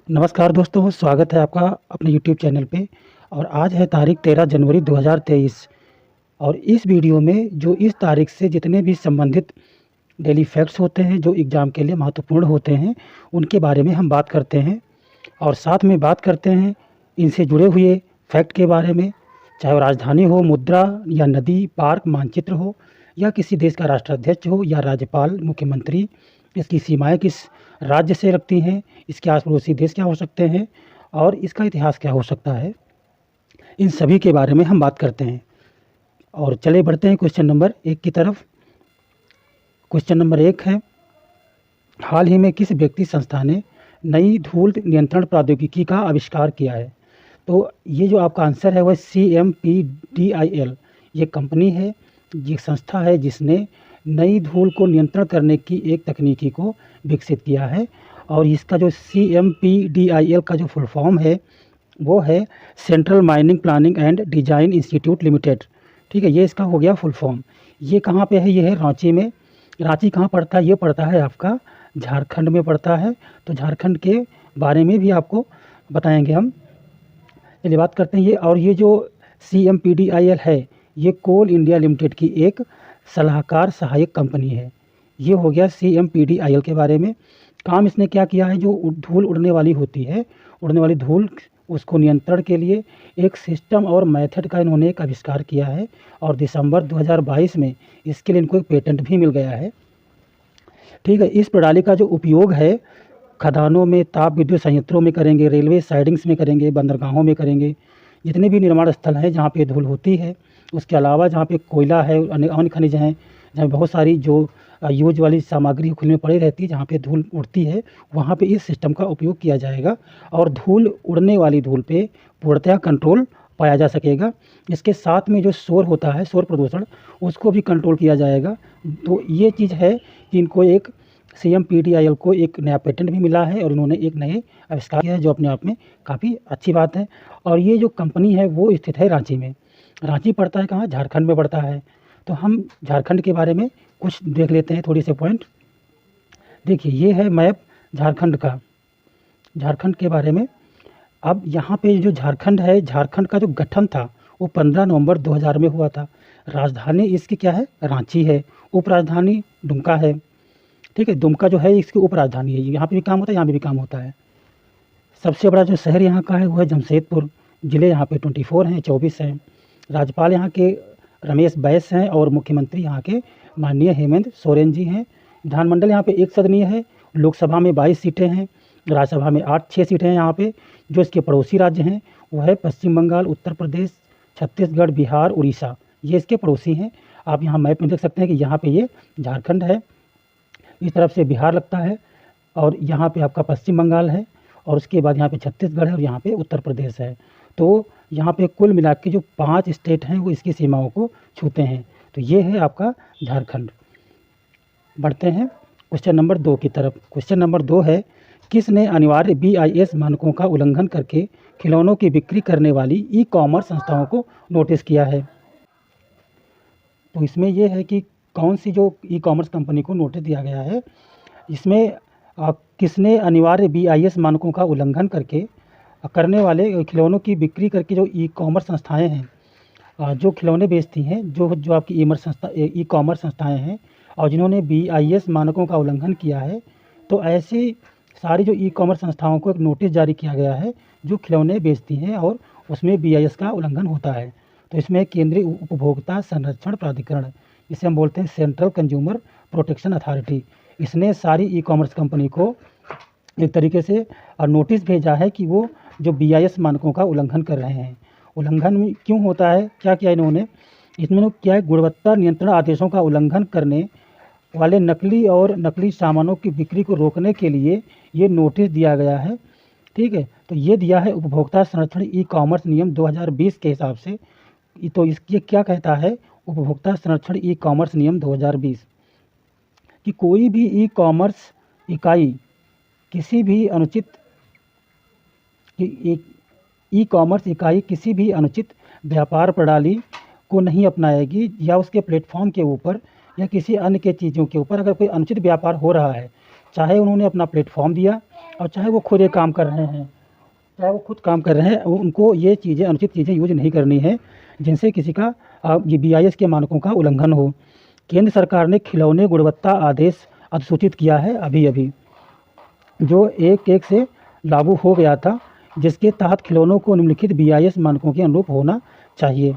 नमस्कार दोस्तों, स्वागत है आपका अपने यूट्यूब चैनल पे। और आज है तारीख 13 जनवरी 2023। और इस वीडियो में जो इस तारीख से जितने भी संबंधित डेली फैक्ट्स होते हैं जो एग्ज़ाम के लिए महत्वपूर्ण होते हैं, उनके बारे में हम बात करते हैं। और साथ में बात करते हैं इनसे जुड़े हुए फैक्ट के बारे में, चाहे वो राजधानी हो, मुद्रा या नदी, पार्क, मानचित्र हो, या किसी देश का राष्ट्राध्यक्ष हो या राज्यपाल, मुख्यमंत्री, इसकी सीमाएँ किस राज्य से लगती हैं, इसके आस पड़ोसी देश क्या हो सकते हैं और इसका इतिहास क्या हो सकता है, इन सभी के बारे में हम बात करते हैं। और चले बढ़ते हैं क्वेश्चन नंबर 1 की तरफ। क्वेश्चन नंबर 1 है, हाल ही में किस व्यक्ति संस्था ने नई धूल नियंत्रण प्रौद्योगिकी का आविष्कार किया है? तो ये जो आपका आंसर है वह CMPDIL ये कंपनी है, ये संस्था है जिसने नई धूल को नियंत्रण करने की एक तकनीकी को विकसित किया है। और इसका जो CMPDIL का जो फुल फॉर्म है वो है central mining planning and design institute limited. ठीक है, ये इसका हो गया फुल फॉर्म। ये कहाँ पे है? ये है रांची में। रांची कहाँ पड़ता है? ये पड़ता है आपका झारखंड में पड़ता है। तो झारखंड के बारे में भी आपको बताएंगे हम। चलिए बात करते हैं ये। और ये जो CMPDIL है ये कोल इंडिया लिमिटेड की एक सलाहकार सहायक कंपनी है। ये हो गया CMPDIL के बारे में। काम इसने क्या किया है, जो धूल उड़ने वाली होती है, उड़ने वाली धूल, उसको नियंत्रण के लिए एक सिस्टम और मेथड का इन्होंने एक आविष्कार किया है। और दिसंबर 2022 में इसके लिए इनको एक पेटेंट भी मिल गया है। ठीक है, इस प्रणाली का जो उपयोग है खदानों में, ताप विद्युत संयंत्रों में करेंगे, रेलवे साइडिंग्स में करेंगे, बंदरगाहों में करेंगे, जितने भी निर्माण स्थल हैं जहाँ पे धूल होती है। उसके अलावा जहाँ पे कोयला है, अन्य खनिज हैं, जहाँ बहुत सारी जो यूज वाली सामग्री खुले में पड़ी रहती है, जहाँ पे धूल उड़ती है, वहाँ पे इस सिस्टम का उपयोग किया जाएगा। और धूल, उड़ने वाली धूल पे पूर्णतः कंट्रोल पाया जा सकेगा। इसके साथ में जो शोर होता है, शोर प्रदूषण, उसको भी कंट्रोल किया जाएगा। तो ये चीज़ है कि इनको एक CMPDIL को एक नया पेटेंट भी मिला है और इन्होंने एक नए आविष्कार किया है, जो अपने आप में काफ़ी अच्छी बात है। और ये जो कंपनी है वो स्थित है रांची में। रांची पड़ता है कहाँ? झारखंड में पड़ता है। तो हम झारखंड के बारे में कुछ देख लेते हैं, थोड़ी से पॉइंट। देखिए, ये है मैप झारखंड का, झारखंड के बारे में। अब यहाँ पे जो झारखंड है, झारखंड का जो गठन था वो 15 नवंबर 2000 में हुआ था। राजधानी इसकी क्या है? रांची है। उप राजधानी दुमका है। ठीक है, दुमका जो है इसकी उप राजधानी है। यहाँ पे भी काम होता है, यहाँ पे भी काम होता है। सबसे बड़ा जो शहर यहाँ का है वो है जमशेदपुर। ज़िले यहाँ पे 24 हैं, 24 हैं। राज्यपाल यहाँ के रमेश बैस हैं और मुख्यमंत्री यहाँ के माननीय हेमंत सोरेन जी हैं। विधानमंडल यहाँ पे एक सदनीय है। लोकसभा में 22 सीटें हैं, राज्यसभा में 6 सीटें हैं यहाँ पे। जो इसके पड़ोसी राज्य हैं वो है पश्चिम बंगाल, उत्तर प्रदेश, छत्तीसगढ़, बिहार, उड़ीसा, ये इसके पड़ोसी हैं। आप यहाँ मैप में देख सकते हैं कि यहाँ पे ये झारखंड है, इस तरफ से बिहार लगता है, और यहाँ पे आपका पश्चिम बंगाल है, और उसके बाद यहाँ पे छत्तीसगढ़ है, और यहाँ पे उत्तर प्रदेश है। तो यहाँ पे कुल मिला के जो 5 स्टेट हैं वो इसकी सीमाओं को छूते हैं। तो ये है आपका झारखंड। बढ़ते हैं क्वेश्चन नंबर 2 की तरफ। क्वेश्चन नंबर 2 है, किसने अनिवार्य BIS मानकों का उल्लंघन करके खिलौनों की बिक्री करने वाली ई-कॉमर्स संस्थाओं को नोटिस किया है? तो इसमें यह है कि कौन सी जो ई-कॉमर्स कंपनी को नोटिस दिया गया है, इसमें किसने अनिवार्य BIS मानकों का उल्लंघन करके करने वाले खिलौनों की बिक्री करके जो ई-कॉमर्स संस्थाएं हैं, जो खिलौने बेचती हैं, जो आपकी ई-कॉमर्स संस्थाएं हैं, और जिन्होंने BIS मानकों का उल्लंघन किया है, तो ऐसी सारी जो ई-कॉमर्स संस्थाओं को एक नोटिस जारी किया गया है जो खिलौने बेचती हैं और उसमें BIS का उल्लंघन होता है। तो इसमें केंद्रीय उपभोक्ता संरक्षण प्राधिकरण, जिसे हम बोलते हैं सेंट्रल कंज्यूमर प्रोटेक्शन अथॉरिटी, इसने सारी ई-कॉमर्स कंपनी को एक तरीके से नोटिस भेजा है कि वो जो BIS मानकों का उल्लंघन कर रहे हैं। उल्लंघन क्यों होता है, क्या किया इन्होंने? इसमें क्या है, गुणवत्ता नियंत्रण आदेशों का उल्लंघन करने वाले नकली और नकली सामानों की बिक्री को रोकने के लिए ये नोटिस दिया गया है। ठीक है, तो ये दिया है उपभोक्ता संरक्षण ई-कॉमर्स नियम 2020 के हिसाब से। तो इसके क्या कहता है उपभोक्ता संरक्षण ई-कॉमर्स नियम 2020 कि कोई भी ई-कॉमर्स इकाई किसी भी अनुचित ई-कॉमर्स इकाई किसी भी अनुचित व्यापार प्रणाली को नहीं अपनाएगी, या उसके प्लेटफॉर्म के ऊपर या किसी अन्य के चीज़ों के ऊपर अगर कोई अनुचित व्यापार हो रहा है चाहे उन्होंने अपना प्लेटफॉर्म दिया और चाहे वो खुद ये काम कर रहे हैं, उनको ये चीज़ें, अनुचित चीज़ें यूज नहीं करनी है जिनसे किसी का ये BIS के मानकों का उल्लंघन हो। केंद्र सरकार ने खिलौने गुणवत्ता आदेश अधिसूचित किया है अभी, जो एक से लागू हो गया था, जिसके तहत खिलौनों को निम्नलिखित BIS मानकों के अनुरूप होना चाहिए।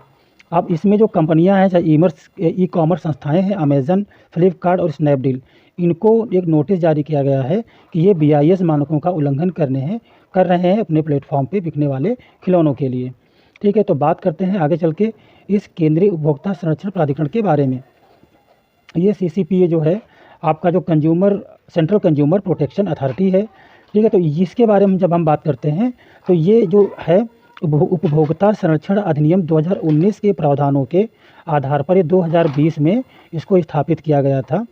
अब इसमें जो कंपनियां हैं, चाहे ई-कॉमर्स संस्थाएं हैं, अमेज़न, फ्लिपकार्ट और स्नैपडील, इनको एक नोटिस जारी किया गया है कि ये BIS मानकों का उल्लंघन कर रहे हैं अपने प्लेटफॉर्म पे बिकने वाले खिलौनों के लिए। ठीक है, तो बात करते हैं आगे चल के इस केंद्रीय उपभोक्ता संरक्षण प्राधिकरण के बारे में। ये CCPA जो है आपका जो सेंट्रल कंज्यूमर प्रोटेक्शन अथॉरिटी है। ठीक है, तो इसके बारे में जब हम बात करते हैं तो ये जो है उपभोक्ता संरक्षण अधिनियम 2019 के प्रावधानों के आधार पर ये 2020 में इसको स्थापित किया गया था।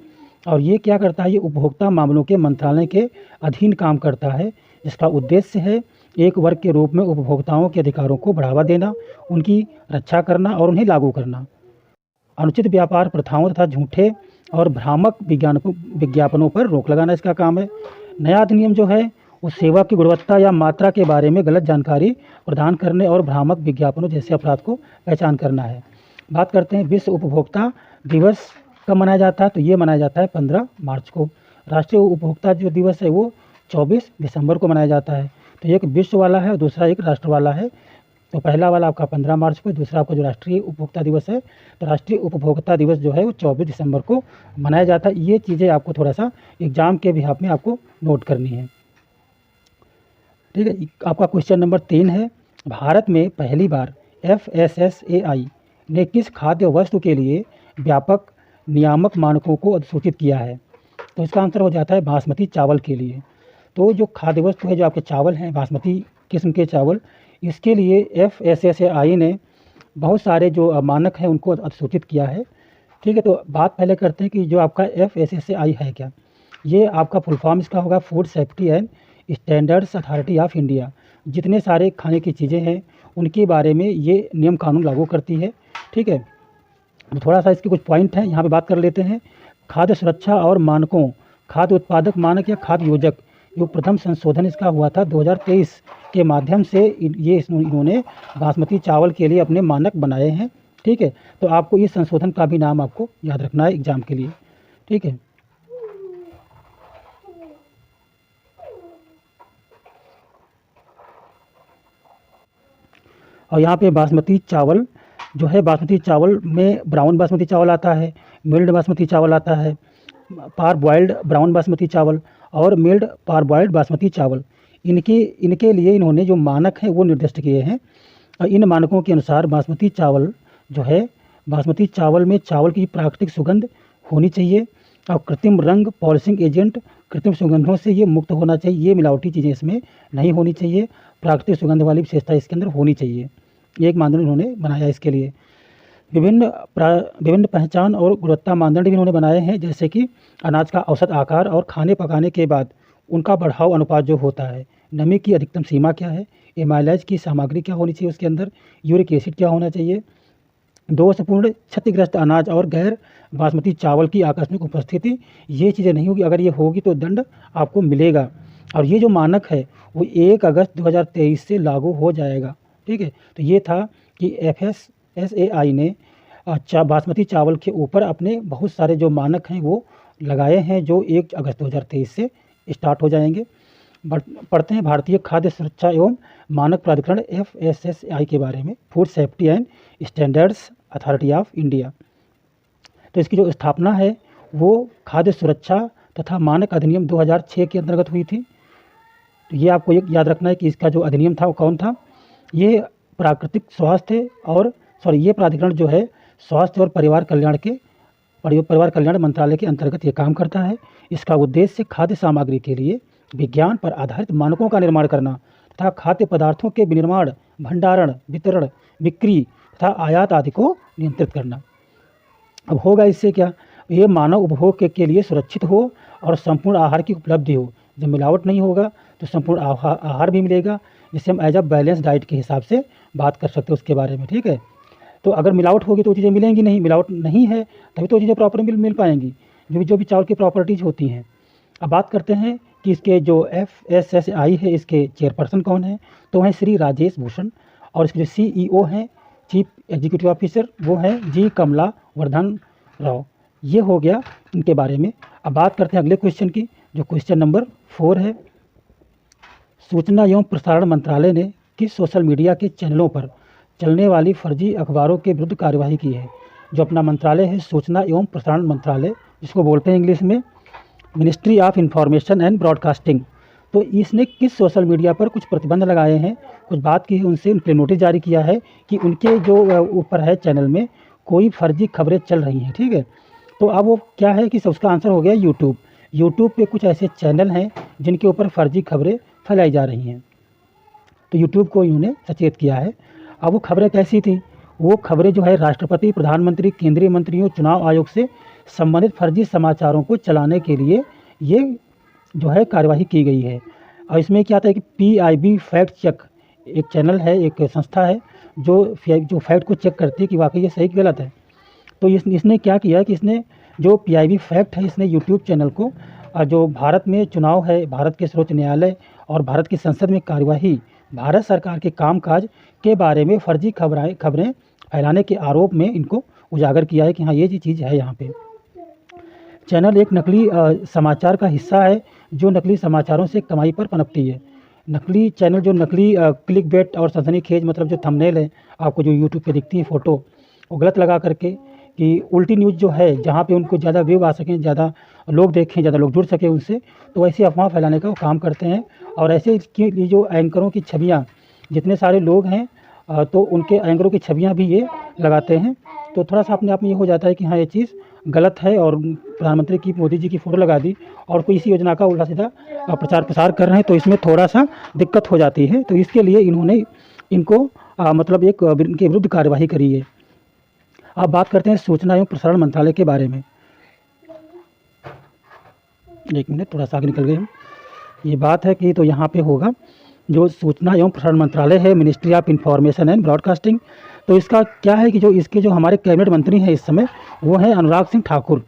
और ये क्या करता है, ये उपभोक्ता मामलों के मंत्रालय के अधीन काम करता है। इसका उद्देश्य है एक वर्ग के रूप में उपभोक्ताओं के अधिकारों को बढ़ावा देना, उनकी रक्षा करना और उन्हें लागू करना। अनुचित व्यापार प्रथाओं तथा झूठे और भ्रामक विज्ञापनों पर रोक लगाना इसका काम है। नया अधिनियम जो है वो सेवा की गुणवत्ता या मात्रा के बारे में गलत जानकारी प्रदान करने और भ्रामक विज्ञापनों जैसे अपराध को पहचान करना है। बात करते हैं विश्व उपभोक्ता दिवस कब मनाया जाता है, तो ये मनाया जाता है 15 मार्च को। राष्ट्रीय उपभोक्ता जो दिवस है वो 24 दिसंबर को मनाया जाता है। तो एक विश्व वाला है और दूसरा एक राष्ट्र वाला है। तो पहला वाला आपका 15 मार्च को, दूसरा आपका जो राष्ट्रीय उपभोक्ता दिवस है, तो राष्ट्रीय उपभोक्ता दिवस जो है वो 24 दिसंबर को मनाया जाता है। ये चीज़ें आपको थोड़ा सा एग्जाम के बिहाफ में आपको नोट करनी है। ठीक है, आपका क्वेश्चन नंबर 3 है, भारत में पहली बार FSSAI ने किस खाद्य वस्तु के लिए व्यापक नियामक मानकों को अधिसूचित किया है? तो इसका आंसर हो जाता है बासमती चावल के लिए। तो जो खाद्य वस्तु है, जो आपके चावल हैं बासमती किस्म के चावल, इसके लिए FSSAI ने बहुत सारे जो मानक हैं उनको अधिसूचित किया है। ठीक है, तो बात पहले करते हैं कि जो आपका FSSAI है क्या। ये आपका फुल फॉर्म इसका होगा food safety and standards authority of India. जितने सारे खाने की चीज़ें हैं उनके बारे में ये नियम कानून लागू करती है। ठीक है, तो थोड़ा सा इसके कुछ पॉइंट हैं, यहाँ पे बात कर लेते हैं। खाद्य सुरक्षा और मानकों, खाद्य उत्पादक मानक या खाद्य योजक, जो प्रथम संशोधन इसका हुआ था 2023 के माध्यम से इन्होंने बासमती चावल के लिए अपने मानक बनाए हैं। ठीक है, तो आपको इस संशोधन का भी नाम आपको याद रखना है एग्जाम के लिए। ठीक है, और यहाँ पे बासमती चावल जो है, बासमती चावल में ब्राउन बासमती चावल आता है, मिल्ड बासमती चावल आता है, पार बॉयल्ड ब्राउन बासमती चावल और मिल्ड पार बॉयल्ड बासमती चावल। इनके लिए इन्होंने जो मानक हैं वो निर्दिष्ट किए हैं। और इन मानकों के अनुसार बासमती चावल जो है, बासमती चावल में चावल की प्राकृतिक सुगंध होनी चाहिए और कृत्रिम रंग, पॉलिशिंग एजेंट, कृत्रिम सुगंधों से ये मुक्त होना चाहिए। ये मिलावटी चीज़ें इसमें नहीं होनी चाहिए। प्राकृतिक सुगंध वाली विशेषता इसके अंदर होनी चाहिए। ये एक मानदंड इन्होंने बनाया इसके लिए। विभिन्न पहचान और गुणवत्ता मानदंड भी इन्होंने बनाए हैं, जैसे कि अनाज का औसत आकार और खाने पकाने के बाद उनका बढ़ाव अनुपात जो होता है, नमी की अधिकतम सीमा क्या है, एमाइलेज की सामग्री क्या होनी चाहिए उसके अंदर, यूरिक एसिड क्या होना चाहिए, दोषपूर्ण क्षतिग्रस्त अनाज और गैर बासमती चावल की आकस्मिक उपस्थिति, ये चीज़ें नहीं होगी। अगर ये होगी तो दंड आपको मिलेगा। और ये जो मानक है वो 1 अगस्त 2023 से लागू हो जाएगा। ठीक है, तो ये था कि FSSAI ने बासमती चावल के ऊपर अपने बहुत सारे जो मानक हैं वो लगाए हैं, जो 1 अगस्त 2023 से स्टार्ट हो जाएंगे। पढ़ते हैं भारतीय खाद्य सुरक्षा एवं मानक प्राधिकरण FSSAI के बारे में, food safety and standards authority of India. तो इसकी जो स्थापना है वो खाद्य सुरक्षा तथा मानक अधिनियम 2006 के अंतर्गत हुई थी। तो ये आपको एक याद रखना है कि इसका जो अधिनियम था वो कौन था। ये प्राकृतिक स्वास्थ्य और ये प्राधिकरण जो है स्वास्थ्य और परिवार कल्याण मंत्रालय के अंतर्गत ये काम करता है। इसका उद्देश्य खाद्य सामग्री के लिए विज्ञान पर आधारित मानकों का निर्माण करना तथा खाद्य पदार्थों के विनिर्माण, भंडारण, वितरण, बिक्री तथा आयात आदि को नियंत्रित करना। अब होगा इससे क्या, ये मानव उपभोग के लिए सुरक्षित हो और संपूर्ण आहार की उपलब्धि हो। जब मिलावट नहीं होगा तो संपूर्ण आहार भी मिलेगा, जिससे हम एज अ बैलेंस डाइट के हिसाब से बात कर सकते हैं उसके बारे में। ठीक है, तो अगर मिलावट होगी तो चीज़ें मिलेंगी नहीं, मिलावट नहीं है तभी तो चीज़ें प्रॉपर मिल पाएंगी, जो भी चावल की प्रॉपर्टीज़ होती हैं। अब बात करते हैं कि इसके जो FSSAI है इसके चेयरपर्सन कौन है, तो हैं श्री राजेश भूषण, और इसके जो CEO हैं चीफ एग्जीक्यूटिव ऑफिसर वो हैं जी कमला वर्धन राव। ये हो गया इनके बारे में। अब बात करते हैं अगले क्वेश्चन की, जो क्वेश्चन नंबर 4 है। सूचना एवं प्रसारण मंत्रालय ने किस सोशल मीडिया के चैनलों पर चलने वाली फर्जी अखबारों के विरुद्ध कार्यवाही की है। जो अपना मंत्रालय है सूचना एवं प्रसारण मंत्रालय, जिसको बोलते हैं इंग्लिश में ministry of information and broadcasting, तो इसने किस सोशल मीडिया पर कुछ प्रतिबंध लगाए हैं, कुछ बात की है उनसे, उनके नोटिस जारी किया है कि उनके जो ऊपर है चैनल में कोई फर्जी खबरें चल रही हैं। ठीक है, तो अब वो क्या है कि उसका आंसर हो गया यूट्यूब पे कुछ ऐसे चैनल हैं जिनके ऊपर फर्जी खबरें फैलाई जा रही हैं, तो यूट्यूब को इन्होंने सचेत किया है। अब वो खबरें कैसी थी, वो खबरें जो है राष्ट्रपति, प्रधानमंत्री, केंद्रीय मंत्रियों, चुनाव आयोग से संबंधित फर्जी समाचारों को चलाने के लिए ये जो है कार्यवाही की गई है। और इसमें क्या आता है कि PIB फैक्ट चेक एक चैनल है, एक संस्था है जो फैक्ट को चेक करती है कि वाकई ये सही कि गलत है। तो इसने क्या किया कि इसने जो PIB फैक्ट है, इसने यूट्यूब चैनल को जो भारत में चुनाव है, भारत के सर्वोच्च न्यायालय और भारत की संसद में कार्यवाही, भारत सरकार के कामकाज के बारे में फर्जी खबरें फैलाने के आरोप में इनको उजागर किया है कि हाँ ये चीज़ है यहाँ पे। चैनल एक नकली समाचार का हिस्सा है जो नकली समाचारों से कमाई पर पनपती है। नकली चैनल जो नकली क्लिक बेट और सनसनीखेज मतलब जो थंबनेल है आपको जो यूट्यूब पे दिखती है फ़ोटो, वो गलत लगा करके कि उल्टी न्यूज़ जो है जहाँ पे उनको ज़्यादा व्यू आ सकें, ज़्यादा लोग देखें, ज़्यादा लोग जुड़ सकें उनसे, तो ऐसी अफवाह फैलाने का वो काम करते हैं। और ऐसे ये जो एंकरों की छवियाँ, जितने सारे लोग हैं तो उनके एंकरों की छवियाँ भी ये लगाते हैं। तो थोड़ा सा अपने आप में ये हो जाता है कि हाँ ये चीज़ गलत है, और प्रधानमंत्री की, मोदी जी की फ़ोटो लगा दी और कोई इसी योजना का उल्टा सीधा प्रचार प्रसार कर रहे हैं, तो इसमें थोड़ा सा दिक्कत हो जाती है। तो इसके लिए इन्होंने इनको मतलब एक इनके विरुद्ध कार्यवाही करी है। अब बात करते हैं सूचना एवं प्रसारण मंत्रालय के बारे में। एक मिनट, थोड़ा सा आगे निकल गए हम। ये बात है कि तो यहाँ पे होगा जो सूचना एवं प्रसारण मंत्रालय है, ministry of information and broadcasting, तो इसका क्या है कि जो इसके जो हमारे कैबिनेट मंत्री हैं इस समय वो हैं अनुराग सिंह ठाकुर,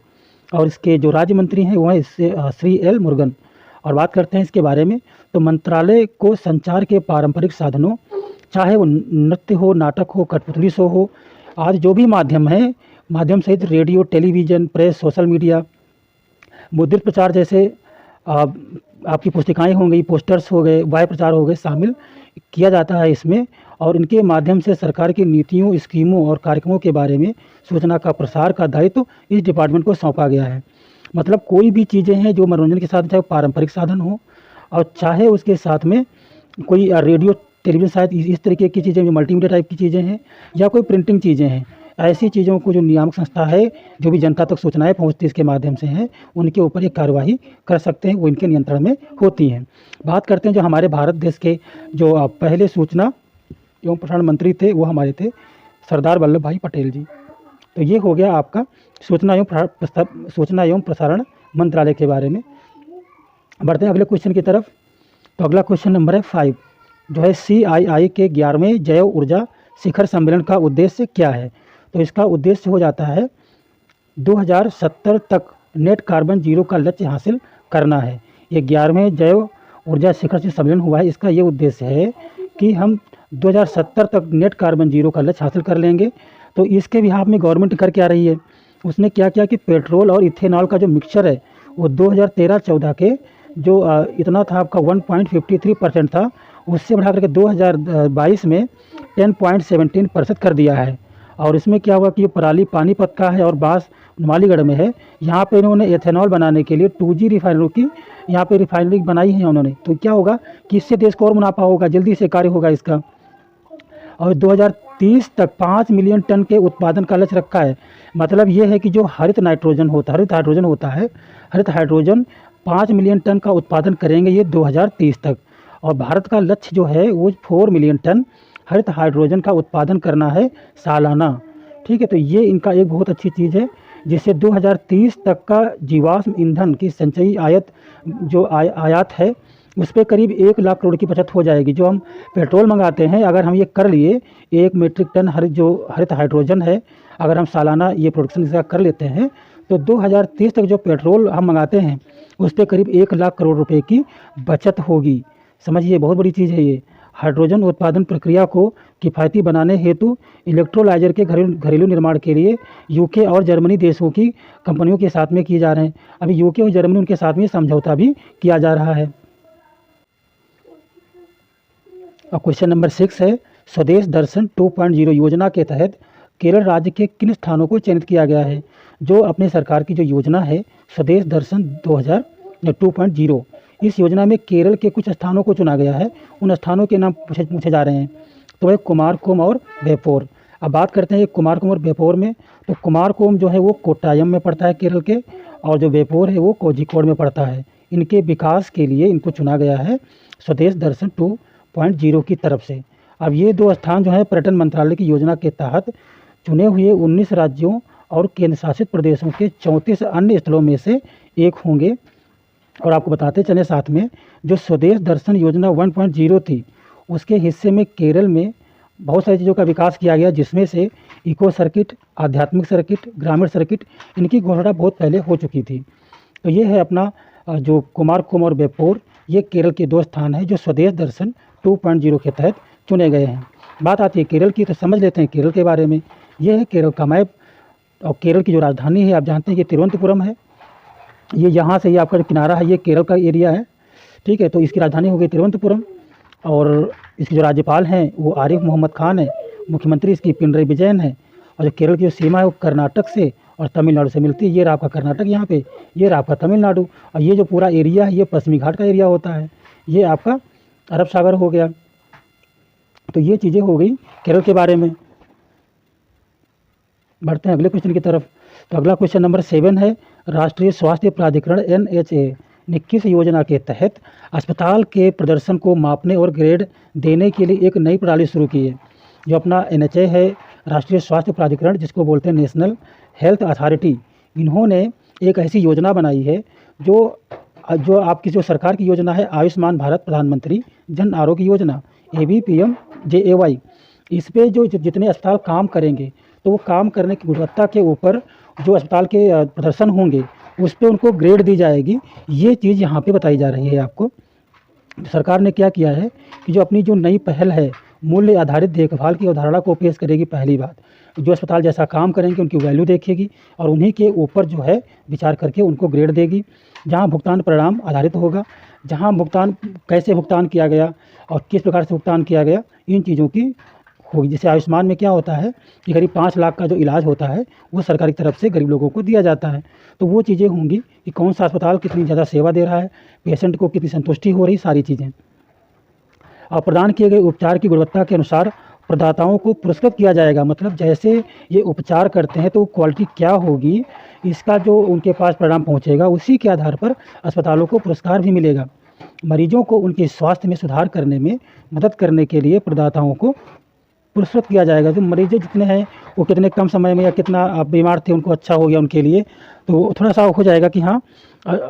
और इसके जो राज्य मंत्री हैं वो हैं इससे श्री L मुरुगन। और बात करते हैं इसके बारे में, तो मंत्रालय को संचार के पारंपरिक साधनों, चाहे वो नृत्य हो, नाटक हो, कठपुतली शो हो, आज जो भी माध्यम है, माध्यम सहित radio, television, press, social media, मुद्रित प्रचार जैसे आपकी पुस्तिकाएँ हो गई, पोस्टर्स हो गए, वाय प्रचार हो गए, शामिल किया जाता है इसमें। और इनके माध्यम से सरकार की नीतियों, स्कीमों और कार्यक्रमों के बारे में सूचना का प्रसार का दायित्व इस डिपार्टमेंट को सौंपा गया है। मतलब कोई भी चीज़ें हैं जो मनोरंजन के साथ, चाहे पारंपरिक साधन हो और चाहे उसके साथ में कोई रेडियो, टेलीविज़न, शायद इस तरीके की चीज़ें जो मल्टीमीडिया टाइप की चीज़ें हैं, या कोई प्रिंटिंग चीज़ें हैं, ऐसी चीज़ों को जो नियामक संस्था है जो भी जनता तक सूचनाएं पहुंचती इसके माध्यम से हैं, उनके ऊपर एक कार्यवाही कर सकते हैं, वो इनके नियंत्रण में होती हैं। बात करते हैं जो हमारे भारत देश के जो पहले सूचना एवं प्रसारण मंत्री थे, वो हमारे थे सरदार वल्लभ भाई पटेल जी। तो ये हो गया आपका सूचना एवं प्रसारण मंत्रालय के बारे में। बढ़ते हैं अगले क्वेश्चन की तरफ। तो अगला क्वेश्चन नंबर है 5, जो है CII के 11वें जैव ऊर्जा शिखर सम्मेलन का उद्देश्य क्या है। तो इसका उद्देश्य हो जाता है 2070 तक नेट कार्बन जीरो का लक्ष्य हासिल करना है। ये 11वें जैव ऊर्जा शिखर से सम्मेलन हुआ है, इसका ये उद्देश्य है कि हम 2070 तक नेट कार्बन जीरो का लक्ष्य हासिल कर लेंगे। तो इसके बिहाफ में गवर्नमेंट कर क्या रही है, उसने क्या किया कि पेट्रोल और इथेनॉल का जो मिक्सचर है वो 2013-14 के जो इतना था आपका 1.53% था, उससे बढ़ा करके 2022 में 10.17% कर दिया है। और इसमें क्या हुआ कि ये पराली पानीपत का है और बांस नुमालीगढ़ में है। यहाँ पे इन्होंने एथेनॉल बनाने के लिए 2G रिफाइनरी की यहाँ पे रिफाइनरी बनाई है उन्होंने। तो क्या होगा कि इससे देश को और मुनाफा होगा, जल्दी से कार्य होगा इसका। और 2030 तक 5 मिलियन टन के उत्पादन का लक्ष्य रखा है। मतलब ये है कि जो हरित हाइड्रोजन होता है, हरित हाइड्रोजन 5 मिलियन टन का उत्पादन करेंगे ये 2030 तक। और भारत का लक्ष्य जो है वो 4 मिलियन टन हरित हाइड्रोजन का उत्पादन करना है सालाना। ठीक है, तो ये इनका एक बहुत अच्छी चीज़ है, जिससे 2030 तक का जीवाश्म ईंधन की संचयी आयात है उस पर करीब 1 लाख करोड़ की बचत हो जाएगी। जो हम पेट्रोल मंगाते हैं, अगर हम ये कर लिए 1 मीट्रिक टन हरित हाइड्रोजन है, अगर हम सालाना ये प्रोडक्शन इसका कर लेते हैं, तो 2030 तक जो पेट्रोल हम मंगाते हैं उस पर करीब 1 लाख करोड़ रुपए की बचत होगी। समझिए, बहुत बड़ी चीज़ है ये। हाइड्रोजन उत्पादन प्रक्रिया को किफ़ायती बनाने हेतु इलेक्ट्रोलाइजर के घरेलू निर्माण के लिए यूके और जर्मनी देशों की कंपनियों के साथ में किए जा रहे हैं। अभी यूके और जर्मनी उनके साथ में समझौता भी किया जा रहा है। और क्वेश्चन नंबर 6 है, स्वदेश दर्शन 2.0 योजना के तहत केरल राज्य के किन स्थानों को चयनित किया गया है। जो अपने सरकार की जो योजना है स्वदेश दर्शन 2.0, इस योजना में केरल के कुछ स्थानों को चुना गया है। उन स्थानों के नाम पूछे जा रहे हैं। तो वह कुमारकोम और वेपोर। अब बात करते हैं कुमारकोम और वेपोर में। तो कुमारकोम जो है वो कोट्टायम में पड़ता है केरल के, और जो वेपोर है वो कोझिकोड में पड़ता है। इनके विकास के लिए इनको चुना गया है स्वदेश दर्शन 2.0 की तरफ से। अब ये 2 स्थान जो है पर्यटन मंत्रालय की योजना के तहत चुने हुए 19 राज्यों और केंद्र शासित प्रदेशों के 34 अन्य स्थलों में से एक होंगे। और आपको बताते चले साथ में, जो स्वदेश दर्शन योजना 1.0 थी उसके हिस्से में केरल में बहुत सारी चीज़ों का विकास किया गया, जिसमें से इको सर्किट, आध्यात्मिक सर्किट, ग्रामीण सर्किट, इनकी घोषणा बहुत पहले हो चुकी थी। तो ये है अपना जो कुमारकोम और वेपोर, ये केरल के 2 स्थान हैं जो स्वदेश दर्शन 2.0 के तहत चुने गए हैं। बात आती है केरल की, तो समझ लेते हैं केरल के बारे में। ये है केरल का मैप, और केरल की जो राजधानी है आप जानते हैं कि तिरुवनंतपुरम है। ये यहाँ से ये आपका जो किनारा है ये केरल का एरिया है, ठीक है। तो इसकी राजधानी हो गई तिरुवनंतपुरम, और इसके जो राज्यपाल हैं वो आरिफ मोहम्मद खान है। मुख्यमंत्री इसकी पिनरई विजयन है। और जो केरल की जो सीमा है वो कर्नाटक से और तमिलनाडु से मिलती है। ये रहा आपका कर्नाटक यहाँ पे, ये रहा आपका तमिलनाडु, और ये जो पूरा एरिया है ये पश्चिमी घाट का एरिया होता है। ये आपका अरब सागर हो गया। तो ये चीज़ें हो गई केरल के बारे में। बढ़ते हैं अगले क्वेश्चन की तरफ। तो अगला क्वेश्चन नंबर 7 है, राष्ट्रीय स्वास्थ्य प्राधिकरण NHA ने किस योजना के तहत अस्पताल के प्रदर्शन को मापने और ग्रेड देने के लिए एक नई प्रणाली शुरू की है। जो अपना NHA है, राष्ट्रीय स्वास्थ्य प्राधिकरण, जिसको बोलते हैं नेशनल हेल्थ अथॉरिटी, इन्होंने एक ऐसी योजना बनाई है जो आपकी जो सरकार की योजना है आयुष्मान भारत प्रधानमंत्री जन आरोग्य योजना ABPMJAY, इस पे जो जितने अस्पताल काम करेंगे तो वो काम करने की गुणवत्ता के ऊपर जो अस्पताल के प्रदर्शन होंगे उस पर उनको ग्रेड दी जाएगी। ये चीज़ यहाँ पे बताई जा रही है आपको। सरकार ने क्या किया है कि जो अपनी जो नई पहल है मूल्य आधारित देखभाल की अवधारणा को पेश करेगी। पहली बात, जो अस्पताल जैसा काम करेंगे उनकी वैल्यू देखेगी और उन्हीं के ऊपर जो है विचार करके उनको ग्रेड देगी। जहाँ भुगतान परिणाम आधारित होगा, जहाँ भुगतान कैसे भुगतान किया गया और किस प्रकार से भुगतान किया गया, इन चीज़ों की होगी। जैसे आयुष्मान में क्या होता है कि करीब 5 लाख का जो इलाज होता है वो सरकार की तरफ से गरीब लोगों को दिया जाता है। तो वो चीज़ें होंगी कि कौन सा अस्पताल कितनी ज़्यादा सेवा दे रहा है, पेशेंट को कितनी संतुष्टि हो रही, सारी चीज़ें। और प्रदान किए गए उपचार की गुणवत्ता के अनुसार प्रदाताओं को पुरस्कृत किया जाएगा। मतलब जैसे ये उपचार करते हैं तो क्वालिटी क्या होगी, इसका जो उनके पास परिणाम पहुँचेगा उसी के आधार पर अस्पतालों को पुरस्कार भी मिलेगा। मरीजों को उनके स्वास्थ्य में सुधार करने में मदद करने के लिए प्रदाताओं को पुरस्कृत किया जाएगा। जो मरीज जितने हैं वो कितने कम समय में या कितना बीमार थे उनको अच्छा हो गया उनके लिए, तो थोड़ा सा हो जाएगा कि हाँ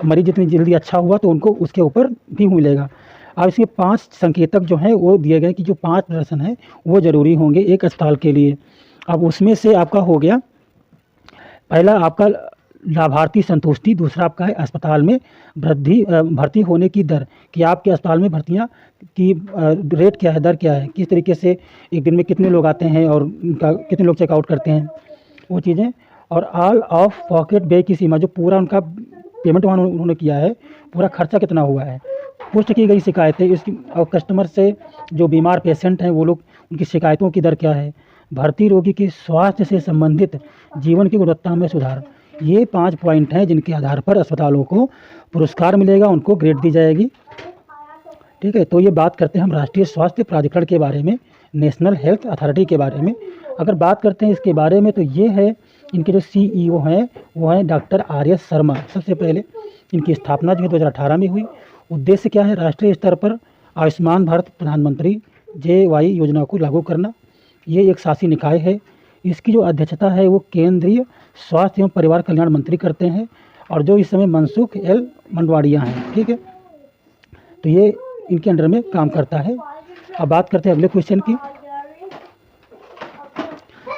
मरीज जितनी जल्दी अच्छा हुआ तो उनको उसके ऊपर भी मिलेगा। अब इसके 5 संकेतक जो हैं वो दिए गए कि जो 5 प्रदर्शन हैं वो ज़रूरी होंगे एक अस्पताल के लिए। अब उसमें से आपका हो गया, पहला आपका लाभार्थी संतुष्टि, दूसरा आपका है अस्पताल में भर्ती होने की दर, कि आपके अस्पताल में भर्तियां की रेट क्या है, दर क्या है, किस तरीके से एक दिन में कितने लोग आते हैं और उनका कितने लोग चेकआउट करते हैं, वो चीज़ें। और ऑल ऑफ पॉकेट व्यय की सीमा, जो पूरा उनका पेमेंट वहाँ उन्होंने किया है, पूरा खर्चा कितना हुआ है, पुष्ट की गई शिकायतें इसकी, और कस्टमर से जो बीमार पेशेंट हैं वो लोग उनकी शिकायतों की दर क्या है, भर्ती रोगी के स्वास्थ्य से संबंधित जीवन की गुणवत्ता में सुधार। ये 5 पॉइंट हैं जिनके आधार पर अस्पतालों को पुरस्कार मिलेगा, उनको ग्रेड दी जाएगी। ठीक है, तो ये बात करते हैं हम राष्ट्रीय स्वास्थ्य प्राधिकरण के बारे में, नेशनल हेल्थ अथॉरिटी के बारे में। अगर बात करते हैं इसके बारे में तो ये है, इनके जो CEO हैं वो हैं डॉक्टर RS शर्मा। सबसे पहले इनकी स्थापना जो है 2018 में हुई। उद्देश्य क्या है, राष्ट्रीय स्तर पर आयुष्मान भारत प्रधानमंत्री JY योजना को लागू करना। ये एक शासी निकाय है। इसकी जो अध्यक्षता है वो केंद्रीय स्वास्थ्य एवं परिवार कल्याण मंत्री करते हैं, और जो इस समय मनसुख L मंडवाड़िया हैं। ठीक है, तो ये इनके अंडर में काम करता है। अब बात करते हैं अगले क्वेश्चन की।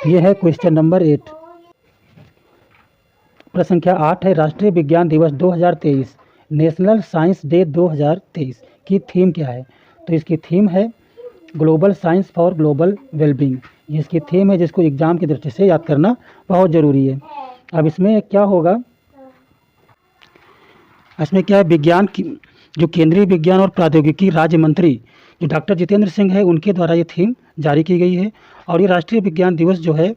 ये है क्वेश्चन नंबर 8। प्रश्न संख्या 8 है, राष्ट्रीय विज्ञान दिवस 2023 नेशनल साइंस डे 2023 की थीम क्या है? तो इसकी थीम है global science for global wellbeing. ये इसकी थीम है, जिसको एग्जाम की दृष्टि से याद करना बहुत ज़रूरी है। अब इसमें क्या होगा, इसमें क्या है, विज्ञान की जो केंद्रीय विज्ञान और प्रौद्योगिकी राज्य मंत्री जो डॉक्टर जितेंद्र सिंह है, उनके द्वारा ये थीम जारी की गई है। और ये राष्ट्रीय विज्ञान दिवस जो है,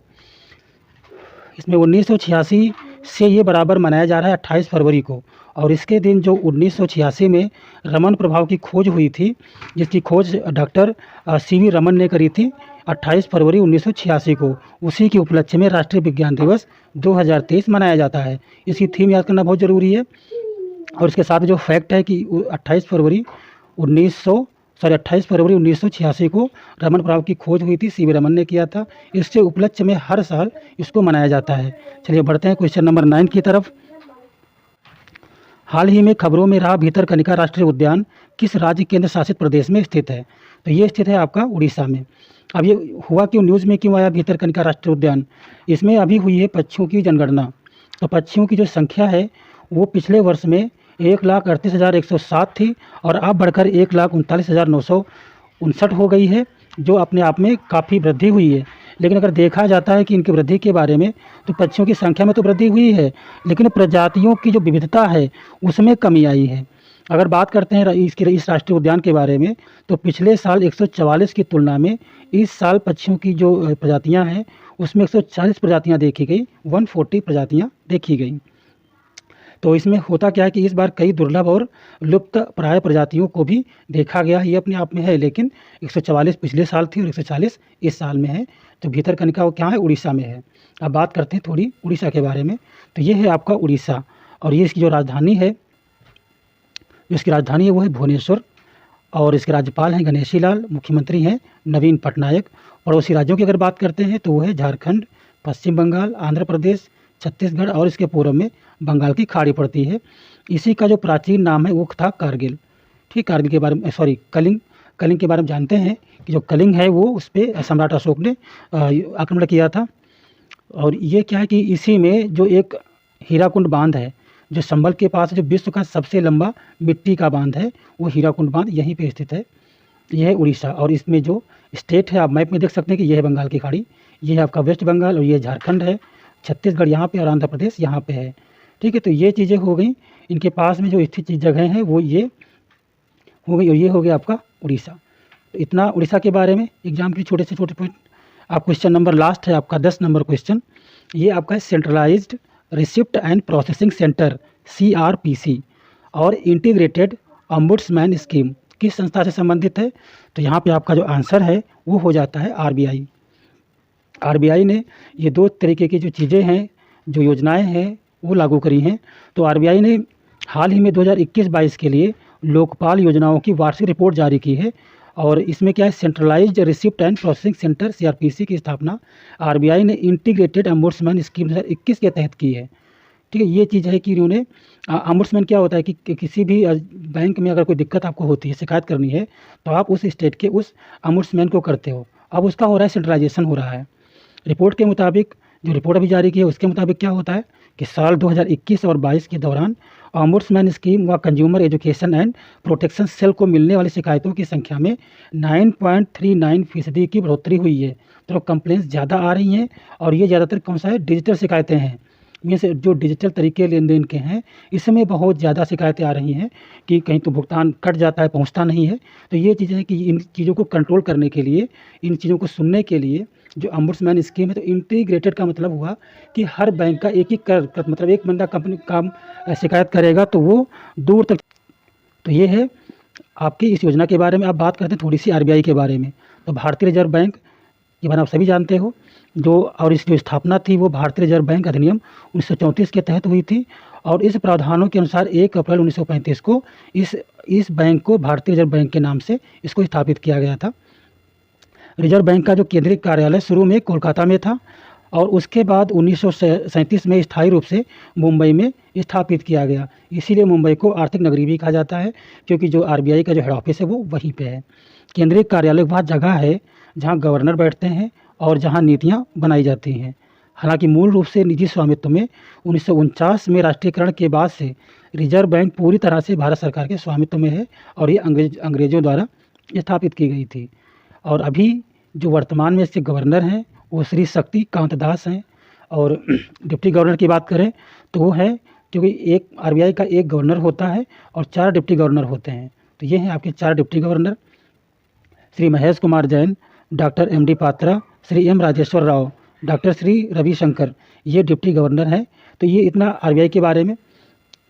इसमें 1986 से ये बराबर मनाया जा रहा है 28 फरवरी को। और इसके दिन जो 1986 में रमन प्रभाव की खोज हुई थी, जिसकी खोज डॉक्टर सीवी रमन ने करी थी 28 फरवरी 1986 को, उसी के उपलक्ष्य में राष्ट्रीय विज्ञान दिवस 2023 मनाया जाता है। इसकी थीम याद करना बहुत ज़रूरी है। और इसके साथ जो फैक्ट है कि 28 फरवरी 1986 को रमन प्रभाव की खोज हुई थी, सीवी रमन ने किया था। इसके उपलक्ष्य में हर साल इसको मनाया जाता है। चलिए बढ़ते हैं क्वेश्चन नंबर 9 की तरफ। हाल ही में खबरों में रहा भितरकनिका राष्ट्रीय उद्यान किस राज्य केंद्र शासित प्रदेश में स्थित है? तो ये स्थित है आपका उड़ीसा में। अब ये हुआ क्यों, न्यूज़ में क्यों आया भितरकनिका राष्ट्रीय उद्यान? इसमें अभी हुई है पक्षियों की जनगणना। तो पक्षियों की जो संख्या है वो पिछले वर्ष में 1,38,107 थी और अब बढ़कर 1,39,959 हो गई है, जो अपने आप में काफ़ी वृद्धि हुई है। लेकिन अगर देखा जाता है कि इनकी वृद्धि के बारे में, तो पक्षियों की संख्या में तो वृद्धि हुई है, लेकिन प्रजातियों की जो विविधता है उसमें कमी आई है। अगर बात करते हैं इस राष्ट्रीय उद्यान के बारे में, तो पिछले साल 144 की तुलना में इस साल पक्षियों की जो प्रजातियाँ हैं उसमें 140 प्रजातियाँ देखी गई, 140 प्रजातियाँ देखी गई। तो इसमें होता क्या है कि इस बार कई दुर्लभ और लुप्त प्राय प्रजातियों को भी देखा गया। ये अपने आप में है, लेकिन 144 पिछले साल थी और 140 इस साल में है। तो भितरकनिका वो क्या है, उड़ीसा में है। अब बात करते हैं थोड़ी उड़ीसा के बारे में। तो ये है आपका उड़ीसा, और ये इसकी जो राजधानी है, वो है भुवनेश्वर। और इसके राज्यपाल हैं गणेशी लाल, मुख्यमंत्री हैं नवीन पटनायक। पड़ोसी राज्यों की अगर बात करते हैं तो वो है झारखंड, पश्चिम बंगाल, आंध्र प्रदेश, छत्तीसगढ़, और इसके पूर्व में बंगाल की खाड़ी पड़ती है। इसी का जो प्राचीन नाम है वो था कारगिल। ठीक, कारगिल के बारे में कलिंग के बारे में जानते हैं कि जो कलिंग है वो उस पर सम्राट अशोक ने आक्रमण किया था। और ये क्या है कि इसी में जो एक हीराकुंड बांध है जो संभल के पास, जो विश्व का सबसे लंबा मिट्टी का बांध है, वो हीराकुंड बांध यहीं पे स्थित है। यह है उड़ीसा। और इसमें जो स्टेट है, आप मैप में देख सकते हैं कि यह है बंगाल की खाड़ी, ये है आपका वेस्ट बंगाल, और ये झारखंड है, छत्तीसगढ़ यहाँ पे, और आंध्र प्रदेश यहाँ पे है। ठीक है, तो ये चीज़ें हो गई। इनके पास में जो स्थित जगह हैं वो ये हो गई, और ये हो गया आपका उड़ीसा। तो इतना उड़ीसा के बारे में एग्जाम के छोटे से छोटे पॉइंट। आप क्वेश्चन नंबर लास्ट है आपका 10 नंबर क्वेश्चन। ये आपका है centralised receipt and processing centre CRPC और इंटीग्रेटेड ऑम्बुड्समैन स्कीम किस संस्था से संबंधित है? तो यहाँ पे आपका जो आंसर है वो हो जाता है RBI ने ये दो तरीके की जो चीज़ें हैं, जो योजनाएं हैं वो लागू करी हैं। तो RBI ने हाल ही में 2021-22 के लिए लोकपाल योजनाओं की वार्षिक रिपोर्ट जारी की है। और इसमें क्या है, centralised receipt and processing centre CRPC की स्थापना RBI ने इंटीग्रेटेड ऑम्बुड्समैन स्कीम 2021 के तहत की है। ठीक है, ये चीज़ है कि उन्होंने ऑम्बुड्समैन क्या होता है कि किसी भी बैंक में अगर कोई दिक्कत आपको होती है, शिकायत करनी है, तो आप उस स्टेट के उस ऑम्बुड्समैन को करते हो। अब उसका हो रहा है सेंट्रलाइजेशन हो रहा है। रिपोर्ट के मुताबिक, जो रिपोर्ट अभी जारी की है उसके मुताबिक क्या होता है कि साल 2021 और 22 के दौरान ऑम्बुड्समैन स्कीम व consumer education and protection cell को मिलने वाली शिकायतों की संख्या में 9.39% की बढ़ोतरी हुई है। तो कंप्लेंट्स ज़्यादा आ रही हैं, और ये ज़्यादातर कौन सा है, डिजिटल शिकायतें हैं। मीन्स जो डिजिटल तरीके लेन देन के हैं, इसमें बहुत ज़्यादा शिकायतें आ रही हैं कि कहीं तो भुगतान कट जाता है, पहुंचता नहीं है। तो ये चीज़ें हैं कि इन चीज़ों को कंट्रोल करने के लिए, इन चीज़ों को सुनने के लिए जो ऑम्बुड्समैन स्कीम है, तो इंटीग्रेटेड का मतलब हुआ कि हर बैंक का एक मतलब एक बंदा कंपनी काम शिकायत करेगा तो वो दूर तक। तो ये है आपकी इस योजना के बारे में। आप बात करते हैं थोड़ी सी RBI के बारे में। तो भारतीय रिजर्व बैंक के बारे में आप सभी जानते हो, और इसकी जो स्थापना थी वो भारतीय रिजर्व बैंक अधिनियम 1934 के तहत हुई थी। और इस प्रावधानों के अनुसार 1 अप्रैल 1935 को इस बैंक को भारतीय रिजर्व बैंक के नाम से इसको स्थापित किया गया था। रिजर्व बैंक का जो केंद्रीय कार्यालय शुरू में कोलकाता में था, और उसके बाद 1937 में स्थायी रूप से मुंबई में स्थापित किया गया। इसीलिए मुंबई को आर्थिक नगरी भी कहा जाता है, क्योंकि जो RBI का जो हेड ऑफिस है वो वहीं पे है। केंद्रीय कार्यालय वह जगह है जहाँ गवर्नर बैठते हैं और जहाँ नीतियाँ बनाई जाती हैं। हालांकि मूल रूप से निजी स्वामित्व में 1949 में राष्ट्रीयकरण के बाद से रिजर्व बैंक पूरी तरह से भारत सरकार के स्वामित्व में है और ये अंग्रेज़ों द्वारा स्थापित की गई थी। और अभी जो वर्तमान में इसके गवर्नर हैं वो श्री शक्ति कांत दास हैं। और डिप्टी गवर्नर की बात करें तो वो है, क्योंकि एक आरबीआई का एक गवर्नर होता है और 4 डिप्टी गवर्नर होते हैं। तो ये हैं आपके 4 deputy governor, Shri Mahesh Kumar Jain, doctor M D Patra, Shri M Rajeshwar Rao, doctor Shri Ravishankar, ये डिप्टी गवर्नर हैं। तो ये इतना आरबीआई के बारे में।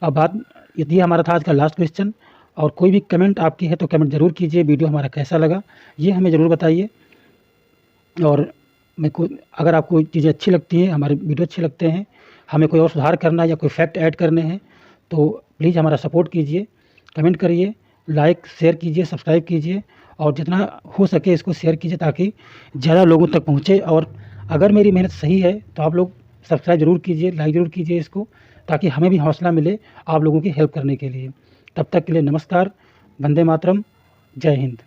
अब बात, ये हमारा था आज का लास्ट क्वेश्चन। और कोई भी कमेंट आपकी है तो कमेंट ज़रूर कीजिए। वीडियो हमारा कैसा लगा ये हमें ज़रूर बताइए। और अगर आपको चीज़ें अच्छी लगती हैं, हमारे वीडियो अच्छे लगते हैं, हमें कोई और सुधार करना या कोई फैक्ट ऐड करने हैं तो प्लीज़ हमारा सपोर्ट कीजिए, कमेंट करिए, लाइक शेयर कीजिए, सब्सक्राइब कीजिए और जितना हो सके इसको शेयर कीजिए ताकि ज़्यादा लोगों तक पहुँचे। और अगर मेरी मेहनत सही है तो आप लोग सब्सक्राइब ज़रूर कीजिए, लाइक ज़रूर कीजिए इसको, ताकि हमें भी हौसला मिले आप लोगों की हेल्प करने के लिए। तब तक के लिए नमस्कार, वंदे मातरम, जय हिंद।